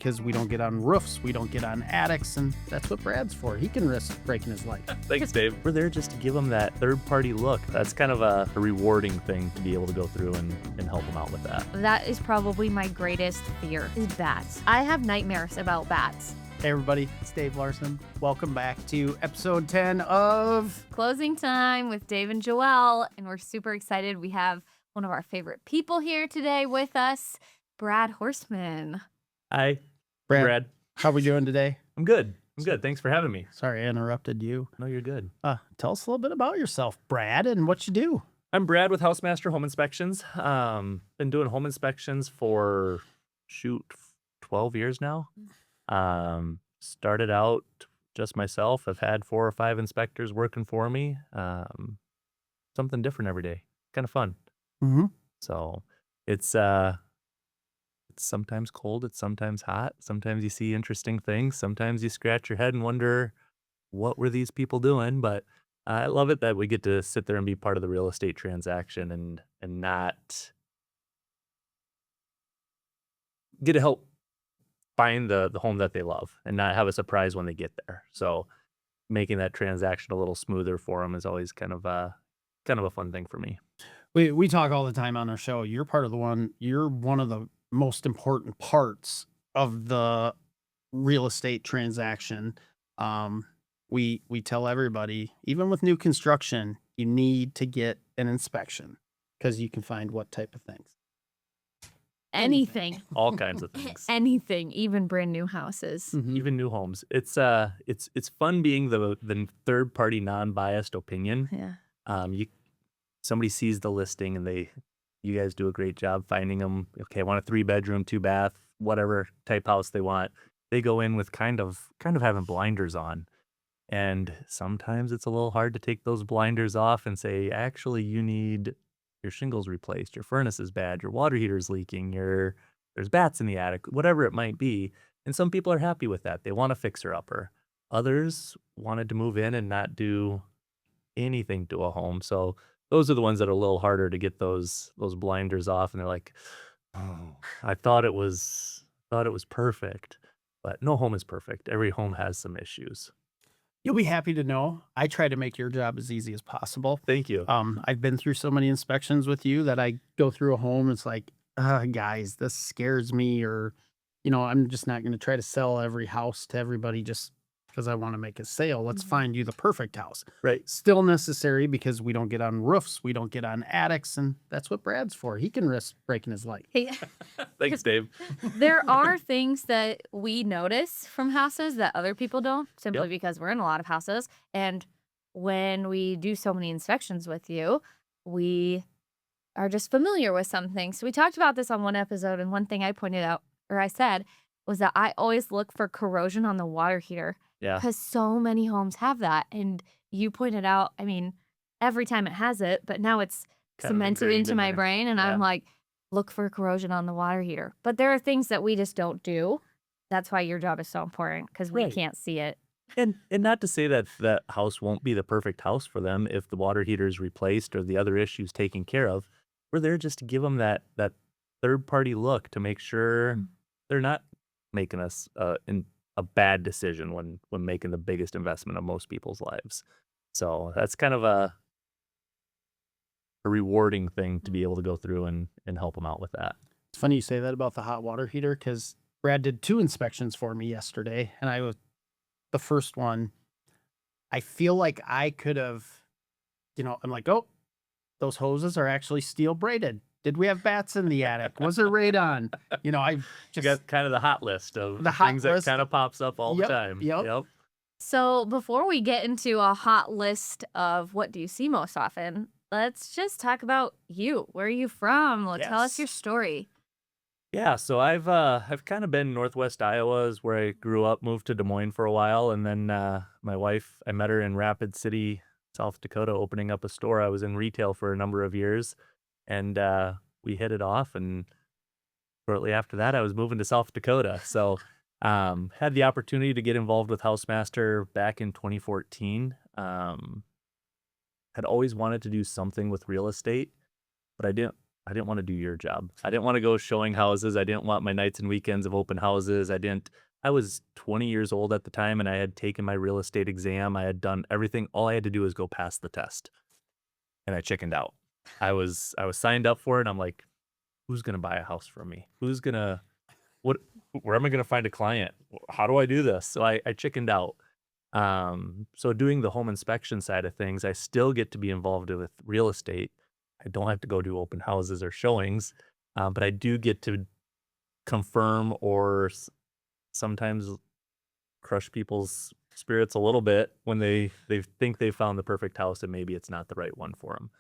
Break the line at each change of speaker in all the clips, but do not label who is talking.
because we don't get on roofs, we don't get on attics, and that's what Brad's for. He can risk breaking his leg.
Thanks, Dave. We're there just to give them that third-party look. That's kind of a rewarding thing to be able to go through and help them out with that.
That is probably my greatest fear is bats. I have nightmares about bats.
Hey everybody, it's Dave Larson. Welcome back to episode 10 of
Closing Time with Dave and Joelle, and we're super excited. We have one of our favorite people here today with us, Brad Horstman.
Hi, Brad.
How we doing today?
I'm good. Thanks for having me.
Sorry I interrupted you.
No, you're good.
Tell us a little bit about yourself, Brad, and what you do.
I'm Brad with HouseMaster Home Inspections. Been doing home inspections for, 12 years now. Started out just myself. I've had 4 or 5 inspectors working for me. Something different every day. Kind of fun.
Mm-hmm.
So it's sometimes cold, it's sometimes hot. Sometimes you see interesting things. Sometimes you scratch your head and wonder, what were these people doing? But I love it that we get to sit there and be part of the real estate transaction and not get to help find the home that they love and not have a surprise when they get there. So making that transaction a little smoother for them is always kind of a fun thing for me.
We talk all the time on our show. You're one of the most important parts of the real estate transaction. We tell everybody, even with new construction, you need to get an inspection because you can find what type of things.
Anything.
All kinds of things.
Anything, even brand new houses.
Mhm.
Even new homes. It's fun being the third party non-biased opinion.
Yeah.
Somebody sees the listing and you guys do a great job finding them. Okay, I want a 3-bedroom, 2-bath, whatever type house they want. They go in with kind of having blinders on. And sometimes it's a little hard to take those blinders off and say, actually, you need your shingles replaced, your furnace is bad, your water heater's leaking, there's bats in the attic, whatever it might be. And some people are happy with that. They want a fixer-upper. Others wanted to move in and not do anything to a home. So those are the ones that are a little harder to get those blinders off. And they're like, oh, I thought it was perfect. But no home is perfect. Every home has some issues.
You'll be happy to know I try to make your job as easy as possible.
Thank you.
I've been through so many inspections with you that I go through a home. It's like, guys, this scares me, or, I'm just not going to try to sell every house to everybody just because I want to make a sale. Let's find you the perfect house.
Right.
Still necessary because we don't get on roofs, we don't get on attics, and that's what Brad's for. He can risk breaking his leg.
Hey,
Thanks, Dave.
there are things that we notice from houses that other people don't, simply
Yep.
because we're in a lot of houses. And when we do so many inspections with you, we are just familiar with some things. So we talked about this on one episode, and one thing I pointed out, or I said, was that I always look for corrosion on the water heater.
Yeah.
Because so many homes have that. And you pointed out, I mean, every time it has it, but now it's
Kind of
cemented
ingrained
into
in
my
there.
brain. And
Yeah.
I'm like, look for corrosion on the water heater. But there are things that we just don't do. That's why your job is so important, because we
Right.
can't see it.
And not to say that that house won't be the perfect house for them if the water heater is replaced or the other issues taken care of. We're there just to give them that third party look to make sure they're not making us in a bad decision when making the biggest investment of most people's lives. So that's kind of a rewarding thing to be able to go through and help them out with that.
It's funny you say that about the hot water heater because Brad did 2 inspections for me yesterday, and the first one, I feel like I could have, I'm like, oh, those hoses are actually steel braided. Did we have bats in the attic? Was there radon? I
You
just
got kind of the hot list of
The hot
things
list.
that kind of pops up all
Yep,
the time.
yep.
So before we get into a hot list of what do you see most often, let's just talk about you. Where are you from? Tell us
Yes.
your story.
Yeah, so I've kind of been Northwest Iowa is where I grew up, moved to Des Moines for a while, and then my wife, I met her in Rapid City, South Dakota, opening up a store. I was in retail for a number of years, and we hit it off, and shortly after that, I was moving to South Dakota. So had the opportunity to get involved with HouseMaster back in 2014. Had always wanted to do something with real estate, but I I didn't want to do your job. I didn't want to go showing houses. I didn't want my nights and weekends of open houses. I was 20 years old at the time and I had taken my real estate exam. I had done everything. All I had to do was go pass the test. And I chickened out. I was signed up for it. And I'm like, who's going to buy a house from me? Where am I going to find a client? How do I do this? So I chickened out. So doing the home inspection side of things, I still get to be involved with real estate. I don't have to go do open houses or showings, but I do get to confirm or sometimes crush people's spirits a little bit when they think they found the perfect house and maybe it's not the right one for them.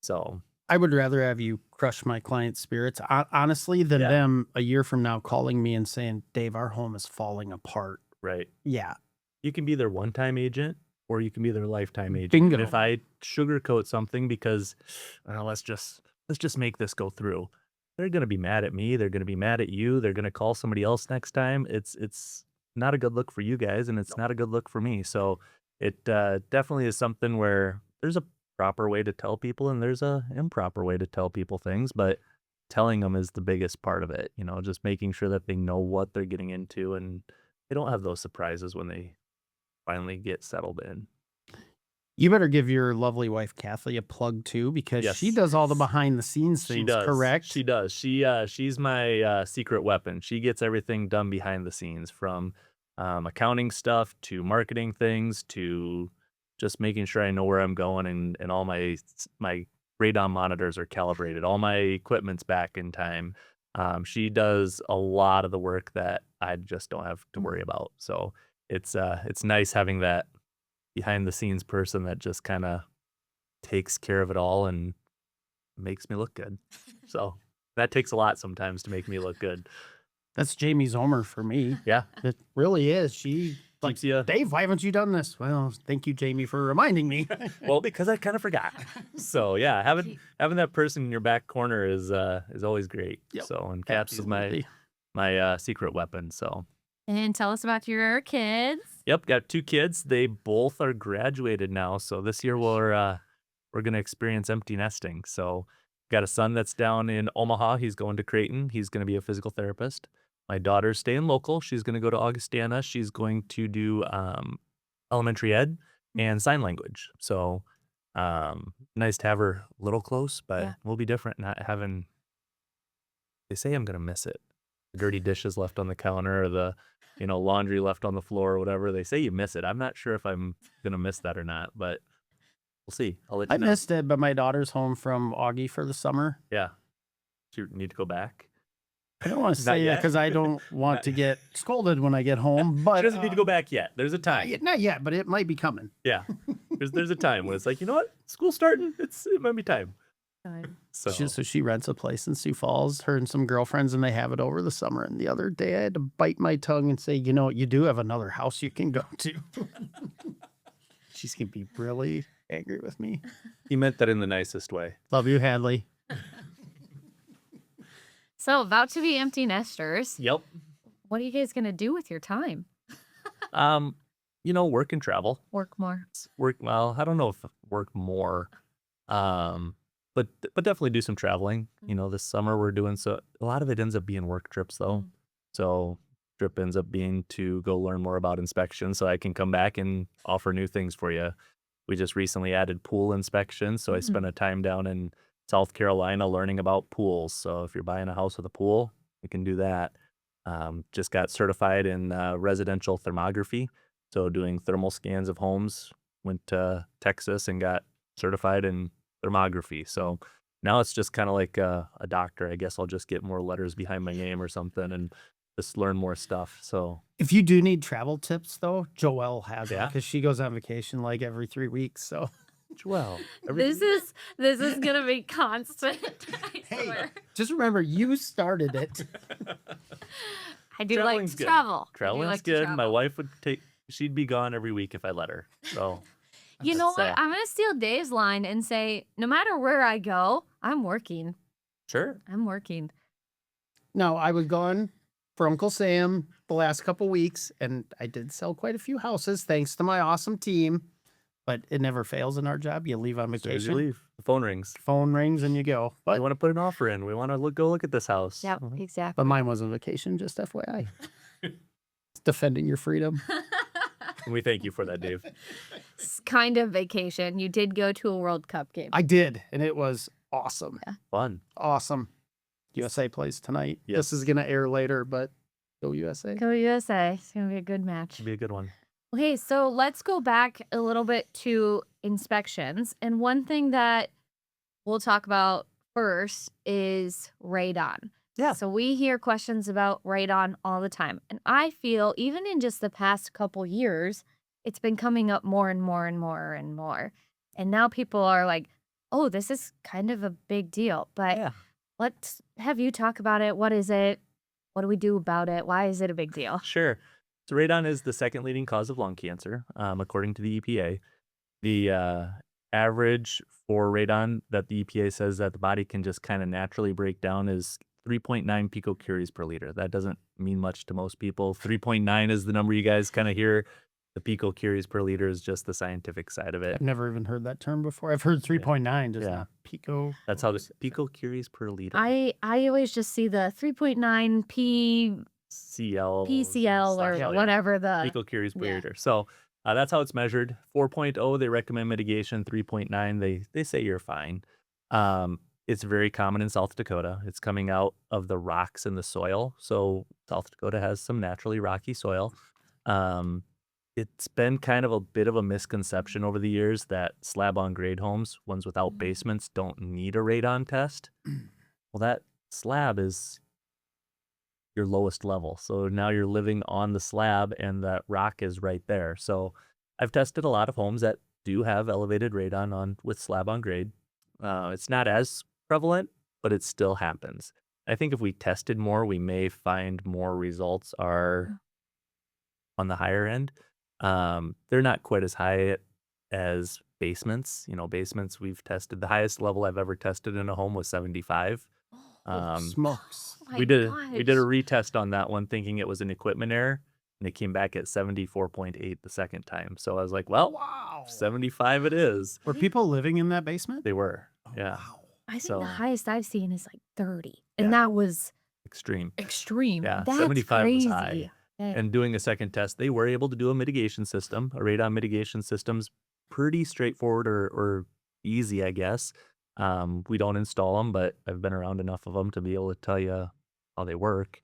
So
I would rather have you crush my client's spirits, honestly, than
Yeah.
them a year from now calling me and saying, Dave, our home is falling apart.
right,
Yeah.
you can be their one-time agent or you can be their lifetime agent.
Bingo.
And if I sugarcoat something because let's just make this go through, they're going to be mad at me. They're going to be mad at you. They're going to call somebody else next time. It's not a good look for you guys, and it's not a good look for me. So it definitely is something where there's a proper way to tell people and there's a improper way to tell people things, but telling them is the biggest part of it. Just making sure that they know what they're getting into and they don't have those surprises when they finally get settled in.
You better give your lovely wife, Kathy, a plug too, because she
Yes.
does all the behind the scenes
She
things,
does.
correct?
She does. She's my secret weapon. She gets everything done behind the scenes, from accounting stuff to marketing things to just making sure I know where I'm going and all my radon monitors are calibrated. All my equipment's back in time. She does a lot of the work that I just don't have to worry about. So it's nice having that behind the scenes person that just kind of takes care of it all and makes me look good. So that takes a lot sometimes to make me look good.
That's Jamie's Homer for me.
Yeah.
It really is. She like,
Keeps you,
Dave, why haven't you done this? Well, thank you, Jamie, for reminding me.
well, because I kind of forgot. So yeah, having that person in your back corner is always great.
Yep,
So, and Caps is
absolutely.
my secret weapon. So
And tell us about your kids.
yep, got 2 kids. They both are graduated now. So this year we're gonna experience empty nesting. So got a son that's down in Omaha. He's going to Creighton. He's gonna be a physical therapist. My daughter's staying local. She's gonna go to Augustana. She's going to do elementary ed and sign language. So nice to have her a little close, but
Yeah.
we'll be different not having. They say I'm gonna miss it. The dirty dishes left on the counter or the laundry left on the floor or whatever. They say you miss it. I'm not sure if I'm gonna miss that or not, but we'll see. I'll let you
I
know.
missed it, but my daughter's home from Augie for the summer.
Yeah. Do you need to go back?
I don't want to
Not
say that
yet?
because I don't want to get scolded when I get home, but
She doesn't need to go back yet. There's a time.
not yet, but it might be coming.
Yeah. There's a time when it's like, you know what? School's starting. It might be time. So
She rents a place in Sioux Falls, her and some girlfriends, and they have it over the summer. And the other day I had to bite my tongue and say, you do have another house you can go to. She's going to be really angry with me.
he meant that in the nicest way.
Love you, Hadley.
So, about to be empty nesters.
Yep.
What are you guys going to do with your time?
Work and travel.
Work more.
Well, I don't know if work more. But definitely do some traveling. This summer we're doing a lot of it ends up being work trips though. So trip ends up being to go learn more about inspection so I can come back and offer new things for you. We just recently added pool inspections. So I spent a time down in South Carolina learning about pools. So if you're buying a house with a pool, we can do that. Just got certified in residential thermography. So doing thermal scans of homes, went to Texas and got certified in thermography. So now it's just kind of like a doctor. I guess I'll just get more letters behind my name or something and just learn more stuff. So
If you do need travel tips, though, Joelle has it
Yeah?
because she goes on vacation like every 3 weeks. So
Joelle,
This is gonna be constant. I
Hey.
swear.
just remember, you started it.
I do like
Traveling's
to
good.
travel. I do
traveling's
like to
good. My
travel.
wife she'd be gone every week if I let her. So
You know
That's,
what? I'm gonna steal Dave's line and say, no matter where I go, I'm working.
sure.
I'm working.
No, I was gone for Uncle Sam the last couple weeks, and I did sell quite a few houses thanks to my awesome team. but it never fails in our job. You leave on
As soon as you
vacation,
leave, the phone rings.
phone rings, and you go.
We
But
want to put an offer in. We want to go look at this house.
Yep,
Mhm.
exactly.
but mine wasn't vacation, just FYI. It's defending your freedom.
And we thank you for that, Dave.
It's kind of vacation. You did go to a World Cup game.
I did, and it was awesome.
Fun.
Awesome. USA plays tonight.
Yes.
This is gonna air later, but go USA.
Go USA. It's going to be a good match.
Should be a good one.
Okay, so let's go back a little bit to inspections. And one thing that we'll talk about first is radon.
Yeah.
So we hear questions about radon all the time. And I feel even in just the past couple years, it's been coming up more and more and more and more. And now people are like, oh, this is kind of a big deal. But
Yeah.
let's have you talk about it. What is it? What do we do about it? Why is it a big deal?
Sure. So radon is the second leading cause of lung cancer, according to the EPA. The average for radon that the EPA says that the body can just kind of naturally break down is 3.9 picocuries per liter. That doesn't mean much to most people. 3.9 is the number you guys kind of hear. The picocuries per liter is just the scientific side of it.
I've never even heard that term before. I've heard 3.9, just
Yeah.
not pico.
That's how the picocuries per liter.
I always just see the 3.9
CL.
PCL or
Yeah.
whatever the
Picocuries per
yeah.
liter. So that's how it's measured. 4.0, they recommend mitigation. 3.9, they say you're fine. It's very common in South Dakota. It's coming out of the rocks in the soil. So South Dakota has some naturally rocky soil. It's been kind of a bit of a misconception over the years that slab-on-grade homes, ones without basements, don't need a radon test. Well, that slab is your lowest level. So now you're living on the slab and that rock is right there. So I've tested a lot of homes that do have elevated radon on with slab on grade. It's not as prevalent, but it still happens. I think if we tested more, we may find more results are on the higher end. They're not quite as high as basements. You know, basements we've tested. The highest level I've ever tested in a home was 75.
Smokes.
Oh my
we did a
gosh.
retest on that one thinking it was an equipment error, and it came back at 74.8 the second time. So I was like, well,
Wow.
75 it is.
Were people living in that basement?
They were.
Oh,
Yeah.
Wow.
I think
So-
the highest I've seen is like 30. And
Yeah.
that was
Extreme.
extreme.
Yeah,
That's
75 was
crazy.
high.
Dang.
And doing a second test, they were able to do a mitigation system. A radon mitigation system's pretty straightforward or easy, I guess. We don't install them, but I've been around enough of them to be able to tell you how they work.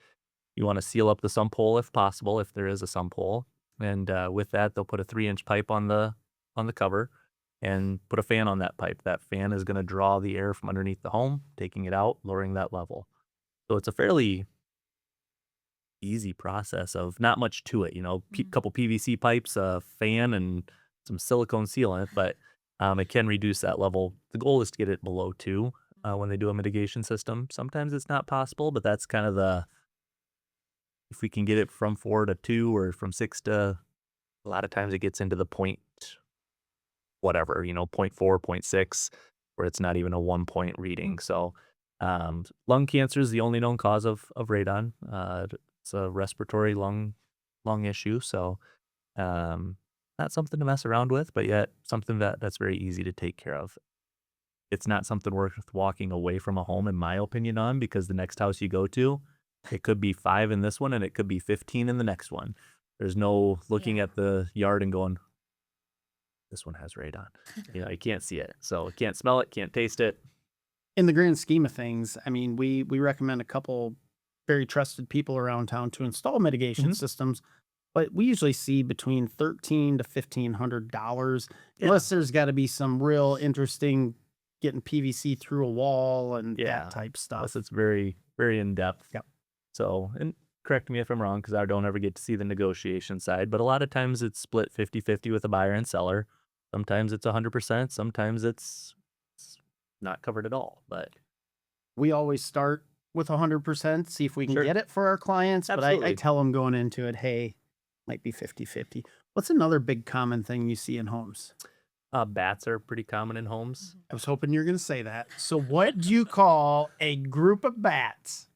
You want to seal up the sump hole if possible, if there is a sump hole. And with that, they'll put a 3-inch pipe on the cover and put a fan on that pipe. That fan is going to draw the air from underneath the home, taking it out, lowering that level. So it's a fairly easy process of not much to it, you know, couple PVC pipes, a fan, and some silicone sealant, but it can reduce that level. The goal is to get it below 2 when they do a mitigation system. Sometimes it's not possible, but that's kind of if we can get it from 4 to 2 or from 6 to, a lot of times it gets into the point whatever, you know, 0.4, 0.6, where it's not even a 1-point reading. So lung cancer is the only known cause of radon. It's a respiratory lung issue. So not something to mess around with, but yet something that's very easy to take care of. It's not something worth walking away from a home, in my opinion, on, because the next house you go to, it could be 5 in this one and it could be 15 in the next one. There's no looking at the yard and going, this one has radon. You know, you can't see it. So can't smell it, can't taste it.
In the grand scheme of things, I mean, we recommend a couple very trusted people around town to install mitigation systems, but we usually see between $1,300 to $1,500, unless there's got to be some real interesting getting PVC through a wall and that type stuff.
Plus it's very, very in-depth.
Yep.
So, and correct me if I'm wrong, because I don't ever get to see the negotiation side, but a lot of times it's split 50-50 with a buyer and seller. Sometimes it's 100%. Sometimes it's not covered at all, but
We always start with 100%, see if we can
Sure.
get it for our clients, but I
Absolutely.
tell them going into it, hey, might be 50-50. What's another big common thing you see in homes?
bats are pretty common in homes.
I was hoping you were going to say that. So what do you call a group of bats?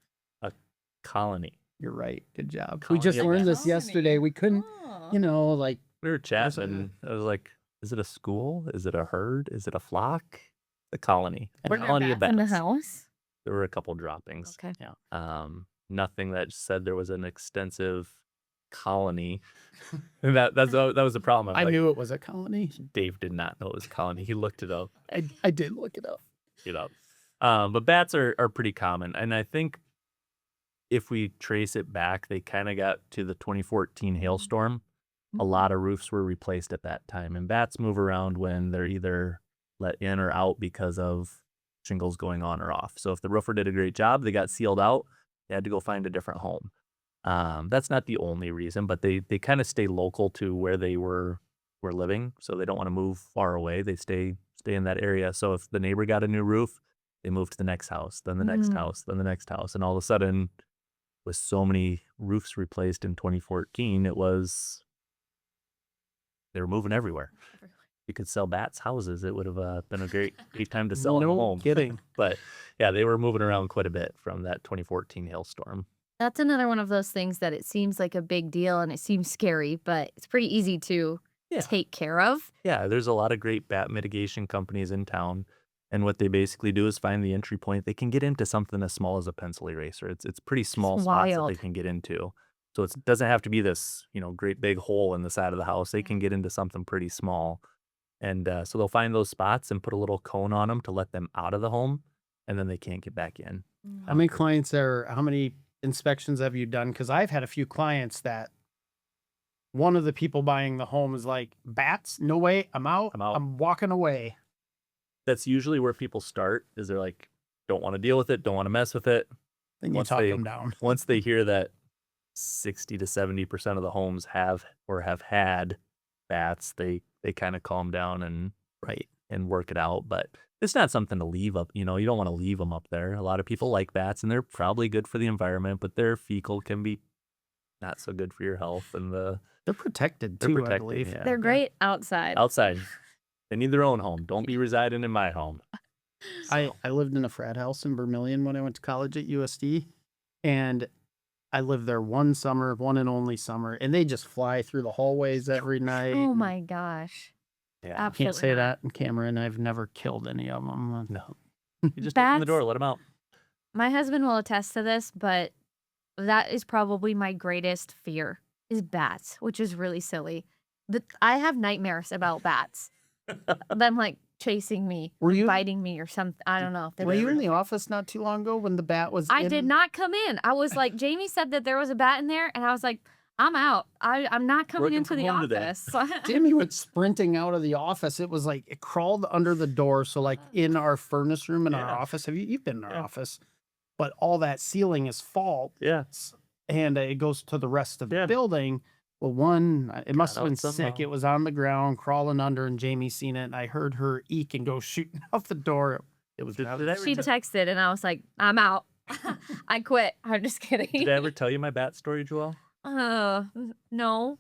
Colony.
You're right. Good job. We
Colony
just
of
learned
bats.
this yesterday. We couldn't,
Oh.
you know, like,
We were chatting and I was like, Is it a school? Is it a herd? Is it a flock? A colony. A
Were there
colony of
bats in the
bats.
house?
There were a couple droppings.
Okay.
Nothing that said there was an extensive colony. And that was the problem.
I knew it was a colony.
Dave did not know it was a colony. He looked it up.
I did look it up.
But bats are pretty common. And I think if we trace it back, they kind of got to the 2014 hailstorm. A lot of roofs were replaced at that time. And bats move around when they're either let in or out because of shingles going on or off. So if the roofer did a great job, they got sealed out, they had to go find a different home. That's not the only reason, but they kind of stay local to where they were living. So they don't want to move far away. They stay in that area. So if the neighbor got a new roof, they moved to the next house, then the next house, then the next house. And all of a sudden, with so many roofs replaced in 2014, they were moving everywhere. You could sell bats houses. It would have been a great time to sell them a home.
Kidding.
But yeah, they were moving around quite a bit from that 2014 hailstorm.
That's another one of those things that it seems like a big deal and it seems scary, but it's pretty easy to take care of.
Yeah, there's a lot of great bat mitigation companies in town. And what they basically do is find the entry point. They can get into something as small as a pencil eraser. It's pretty small spots that they
Wild.
can get into. So it doesn't have to be this, great big hole in the side of the house. They can get into something pretty small. And so they'll find those spots and put a little cone on them to let them out of the home, and then they can't get back in.
How many inspections have you done? Because I've had a few clients that one of the people buying the home is like, bats? No way. I'm out.
I'm out.
I'm walking away.
That's usually where people start, is they're like, don't want to deal with it, don't want to mess with it.
Then you
Once
talk
they-
them down.
Once they hear that 60 to 70% of the homes have had bats, they kind of calm down and work it out. But it's not something to leave up. You don't want to leave them up there. A lot of people like bats, and they're probably good for the environment, but their fecal can be not so good for your health. And
They're protected
they're
too, I
protected.
believe.
Yeah.
They're great outside.
Outside. They need their own home. Don't be residing in my home.
I lived in a frat house in Vermilion when I went to college at USD, and I lived there one summer, one and only summer, and they just fly through the hallways every night.
Oh my gosh.
Yeah.
Absolutely.
Can't say
not.
that in camera, and I've never killed any of them.
No. You just open the
Bats-
door, let them out.
My husband will attest to this, but that is probably my greatest fear is bats, which is really silly. I have nightmares about bats. Them like chasing me,
Were you
biting me or something. I don't know.
were you in the office not too long ago when the bat was
I
in?
did not come in. I was like, Jamie said that there was a bat in there, and I was like, I'm out. I'm not coming
Working
into
from
the
home today.
office.
Jamie went sprinting out of the office. It was like it crawled under the door. So like in our furnace room in our
Yeah.
office, you've been in our
Yeah.
office, but all that ceiling is fault,
Yeah.
and it goes to the rest of the
Yeah.
building. Well, it must have
out
been
somehow.
sick. It was on the ground, crawling under, and Jamie seen it. And I heard her eek and go shooting out the door. It was
Did
bad.
I
She
ever
texted, and I was like, I'm out. I quit. I'm just kidding.
Did I ever tell you my bat story, Joelle?
No.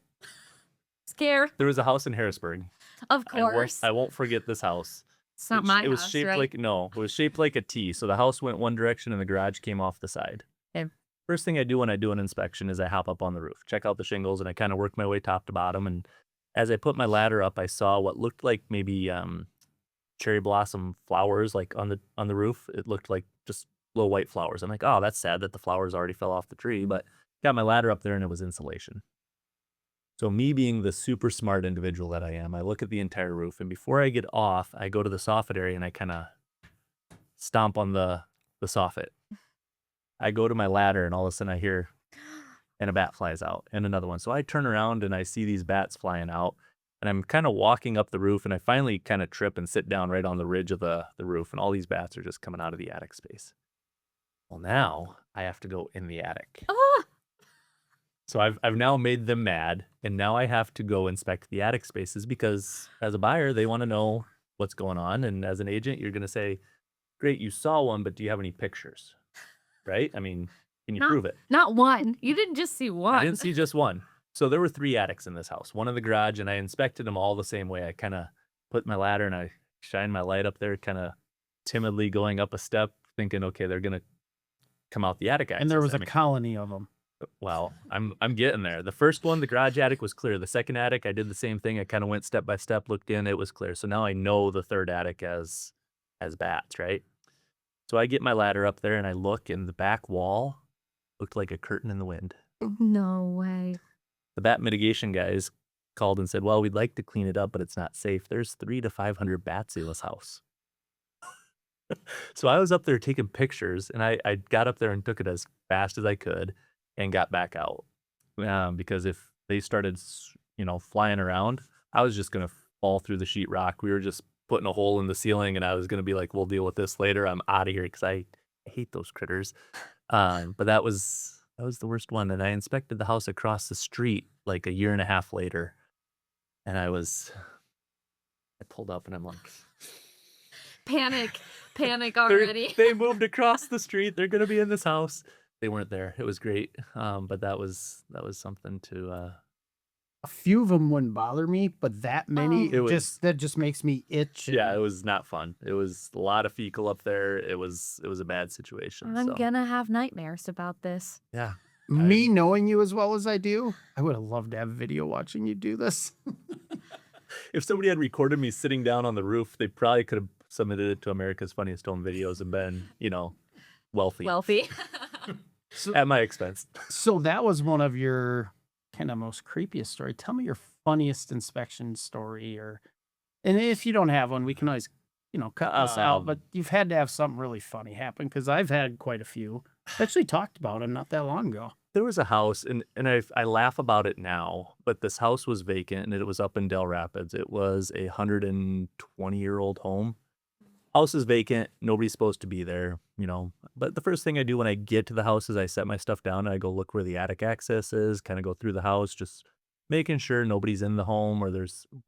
Scared.
There was a house in Harrisburg.
Of course.
I won't forget this house.
It's not my
It was
house,
shaped
right?
it was shaped like a T. So the house went one direction and the garage came off the side.
Okay.
First thing I do when I do an inspection is I hop up on the roof, check out the shingles, and I kind of work my way top to bottom. And as I put my ladder up, I saw what looked like maybe cherry blossom flowers like on the roof. It looked like just little white flowers. I'm like, oh, that's sad that the flowers already fell off the tree. But got my ladder up there and it was insulation. So me being the super smart individual that I am, I look at the entire roof, and before I get off, I go to the soffit area and I kind of stomp on the soffit. I go to my ladder and all of a sudden I hear, and a bat flies out and another one. So I turn around and I see these bats flying out, and I'm kind of walking up the roof, and I finally kind of trip and sit down right on the ridge of the roof, and all these bats are just coming out of the attic space. Well, now I have to go in the attic.
Oh,
So I've now made them mad, and now I have to go inspect the attic spaces because as a buyer, they want to know what's going on. And as an agent, you're going to say, great, you saw one, but do you have any pictures? Right? I mean, can you
No.
prove it?
not one. You didn't just see one.
I didn't see just one. So there were 3 attics in this house, one in the garage, and I inspected them all the same way. I kind of put my ladder and I shine my light up there, kind of timidly going up a step, thinking, okay, they're going to come out the attic access.
And there was
I
a
mean,
colony of them.
Well, I'm getting there. The first one, the garage attic was clear. The second attic, I did the same thing. I kind of went step by step, looked in, it was clear. So now I know the third attic as bats, right? So I get my ladder up there and I look, and the back wall looked like a curtain in the wind.
No way.
The bat mitigation guys called and said, "Well, we'd like to clean it up, but it's not safe. There's 300 to 500 bats in this house." So I was up there taking pictures, and I got up there and took it as fast as I could and got back out. Because if they started, flying around, I was just gonna fall through the sheetrock. We were just putting a hole in the ceiling, and I was gonna be like, "We'll deal with this later. I'm out of here," because I hate those critters. But that was the worst one. And I inspected the house across the street like a year and a half later, and I pulled up and I'm like,
Panic
They're-
already.
they moved across the street. They're gonna be in this house. They weren't there. It was great. But that was something to.
A few of them wouldn't bother me, but that many,
It was-
that just makes me itch. and-
Yeah, it was not fun. It was a lot of fecal up there. It was a bad situation.
I'm
so.
gonna have nightmares about this.
Yeah.
Me knowing you as well as I do, I would have loved to have video watching you do this.
If somebody had recorded me sitting down on the roof, they probably could have submitted it to America's Funniest Home Videos and been, wealthy
Wealthy.
at my expense.
So that was one of your kind of most creepiest story. Tell me your funniest inspection story, and if you don't have one, we can always, cut us out. But you've had to have something really funny happen, because I've had quite a few. I actually talked about them not that long ago.
There was a house, and I laugh about it now, but this house was vacant, and it was up in Dell Rapids. It was a 120-year-old home. House is vacant. Nobody's supposed to be there, But the first thing I do when I get to the house is I set my stuff down and I go look where the attic access is, kind of go through the house, just making sure nobody's in the home, or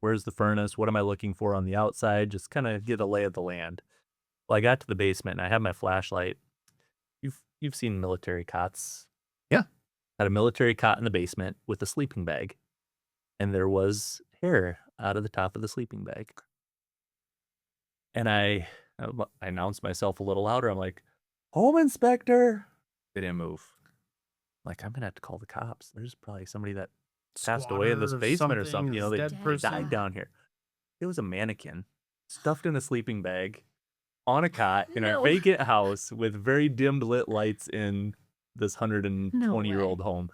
where's the furnace? What am I looking for on the outside? Just kind of get a lay of the land. Well, I got to the basement and I had my flashlight. You've seen military cots.
Yeah.
Had a military cot in the basement with a sleeping bag, and there was hair out of the top of the sleeping bag. And I announced myself a little louder. I'm like, "Home inspector." They didn't move. Like, I'm gonna have to call the cops. There's probably somebody that passed away in this
Squatter
basement or something.
this
They
dead
Dead
person.
died down here. It was a mannequin stuffed in a sleeping bag on a cot in
No.
our vacant house with very dimmed lit lights in this 120-year-old home.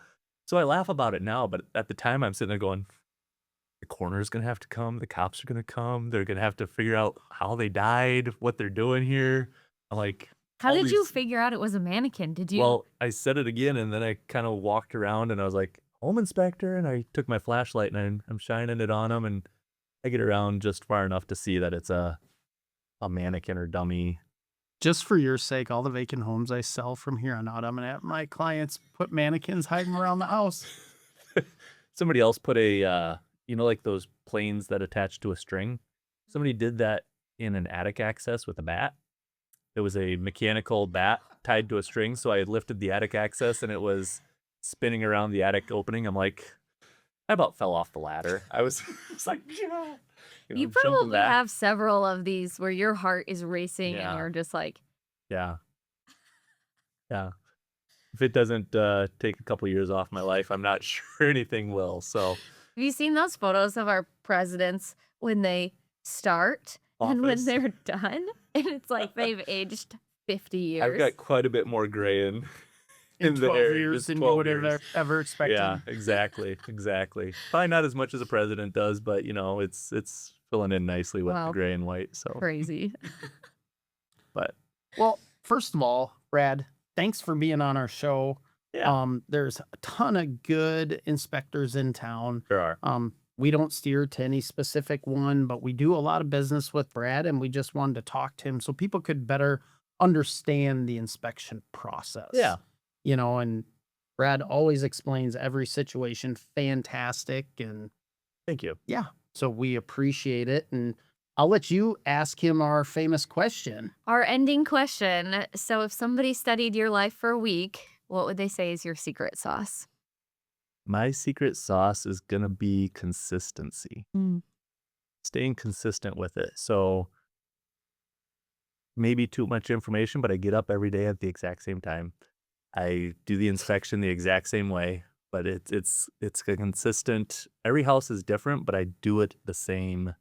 So I laugh about it now, but at the time I'm sitting there going, the coroner's going to have to come. The cops are going to come. They're going to have to figure out how they died, what they're doing here. I'm like,
How
all
did you
these-
figure out it was a mannequin? Did you?
Well, I said it again, and then I kind of walked around and I was like, "Home inspector," and I took my flashlight and I'm shining it on him, and I get around just far enough to see that it's a mannequin or dummy.
Just for your sake, all the vacant homes I sell from here on out, I'm going to have my clients put mannequins hiding around the house.
Somebody else put a, like those planes that attach to a string. Somebody did that in an attic access with a bat. It was a mechanical bat tied to a string. So I had lifted the attic access and it was spinning around the attic opening. I'm like, I about fell off the ladder. I was like, yeah.
You
jumping
probably
back.
have several of these where your heart is racing
Yeah.
and you're just like,
Yeah. Yeah. If it doesn't take a couple years off my life, I'm not sure anything will. So
have you seen those photos of our presidents when they start and when
Office.
they're done? And it's like they've aged 50 years.
I've got quite a bit more gray in
In 12
there.
years
just
than you
12
would have
years.
ever expected.
Yeah, exactly. Probably not as much as a president does, but it's filling in nicely with
Wow.
the gray and white. So,
Crazy.
but
Well, first of all, Brad, thanks for being on our show.
yeah,
There's a ton of good inspectors in town.
there are.
We don't steer to any specific one, but we do a lot of business with Brad, and we just wanted to talk to him so people could better understand the inspection process.
Yeah.
And Brad always explains every situation fantastic, and
Thank you.
yeah, so we appreciate it. And I'll let you ask him our famous question.
Our ending question. So, if somebody studied your life for a week, what would they say is your secret sauce?
My secret sauce is going to be consistency.
Mm.
Staying consistent with it. So maybe too much information, but I get up every day at the exact same time. I do the inspection the exact same way, but it's a consistent. Every house is different, but I do it the same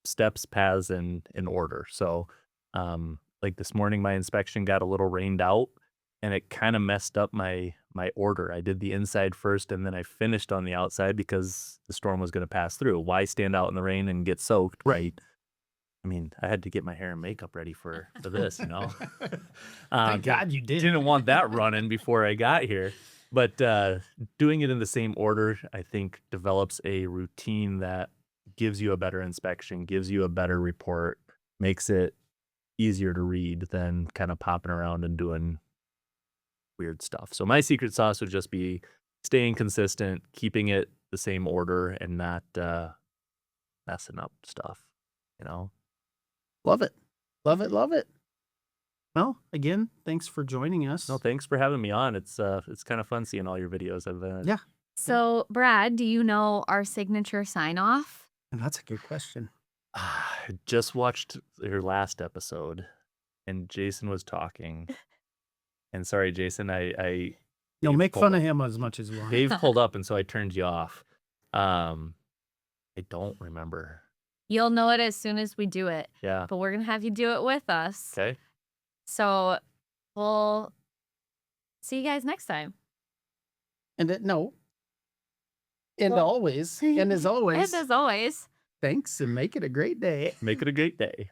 steps, paths, and in order. So, like this morning, my inspection got a little rained out, and it kind of messed up my order. I did the inside first, and then I finished on the outside because the storm was going to pass through. Why stand out in the rain and get soaked?
Right.
I mean, I had to get my hair and makeup ready for this, you know.
Thank God you did.
Didn't want that running before I got here. But doing it in the same order, I think, develops a routine that gives you a better inspection, gives you a better report, makes it easier to read than kind of popping around and doing weird stuff. So my secret sauce would just be staying consistent, keeping it the same order, and not messing up stuff, you know.
Love it. Love it. Love it. Well, again, thanks for joining us.
No, thanks for having me on. It's kind of fun seeing all your videos.
Yeah.
So, Brad, do you know our signature sign off?
And that's a good question.
I just watched your last episode, and Jason was talking. And sorry, Jason, I
You'll
Dave
make
pulled
fun
up-
of him as much as you want.
Dave pulled up, and so I turned you off. I don't remember.
You'll know it as soon as we do it,
Yeah.
but we're going to have you do it with us.
Okay.
So, we'll see you guys next time.
And no. And
Well-
always, and as always,
And as always,
thanks and make it a great day.
Make it a great day.